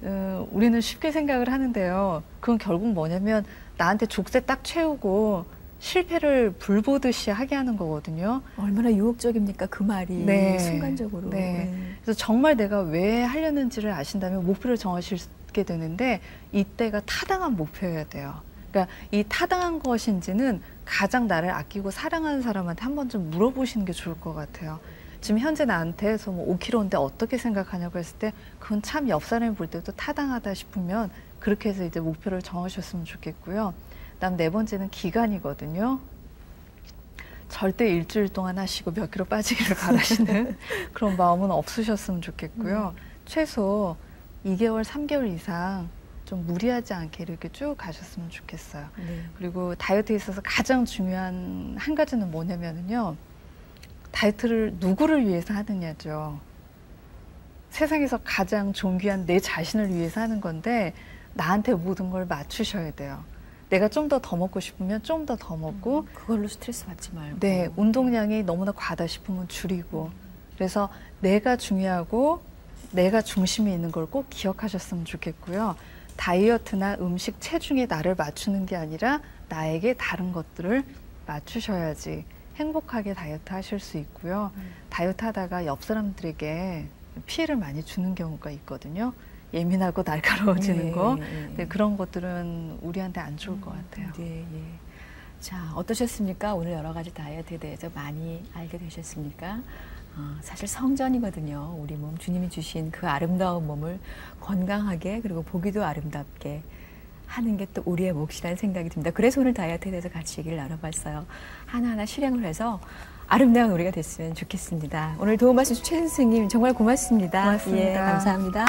우리는 쉽게 생각을 하는데요. 그건 결국 뭐냐면 나한테 족쇄 딱 채우고 실패를 불 보듯이 하게 하는 거거든요. 얼마나 유혹적입니까, 그 말이. 네. 순간적으로. 네. 그래서 정말 내가 왜 하려는지를 아신다면 목표를 정하시게 되는데 이때가 타당한 목표여야 돼요. 그러니까 이 타당한 것인지는 가장 나를 아끼고 사랑하는 사람한테 한 번쯤 물어보시는 게 좋을 것 같아요. 지금 현재 나한테서 뭐 5kg인데 어떻게 생각하냐고 했을 때 그건 참 옆 사람이 볼 때도 타당하다 싶으면 그렇게 해서 이제 목표를 정하셨으면 좋겠고요. 그다음 네 번째는 기간이거든요. 절대 일주일 동안 하시고 몇 킬로 빠지기를 바라시는 그런 마음은 없으셨으면 좋겠고요. 최소 2개월, 3개월 이상 좀 무리하지 않게 이렇게 쭉 가셨으면 좋겠어요. 네. 그리고 다이어트에 있어서 가장 중요한 한 가지는 뭐냐면요. 다이어트를 누구를 위해서 하느냐죠. 세상에서 가장 존귀한 내 자신을 위해서 하는 건데 나한테 모든 걸 맞추셔야 돼요. 내가 좀 더 먹고 싶으면 좀 더 먹고 그걸로 스트레스 받지 말고. 네, 운동량이 너무나 과하다 싶으면 줄이고 그래서 내가 중요하고 내가 중심에 있는 걸 꼭 기억하셨으면 좋겠고요. 다이어트나 음식, 체중에 나를 맞추는 게 아니라 나에게 다른 것들을 맞추셔야지 행복하게 다이어트 하실 수 있고요. 다이어트 하다가 옆 사람들에게 피해를 많이 주는 경우가 있거든요. 예민하고 날카로워지는 거. 네, 그런 것들은 우리한테 안 좋을 것 같아요. 네, 예. 자, 어떠셨습니까? 오늘 여러 가지 다이어트에 대해서 많이 알게 되셨습니까? 사실 성전이거든요. 우리 몸, 주님이 주신 그 아름다운 몸을 건강하게 그리고 보기도 아름답게 하는 게 또 우리의 몫이라는 생각이 듭니다. 그래서 오늘 다이어트에 대해서 같이 얘기를 나눠봤어요. 하나하나 실행을 해서 아름다운 우리가 됐으면 좋겠습니다. 오늘 도움 말씀 최 선생님 정말 고맙습니다. 고맙습니다. 예, 감사합니다.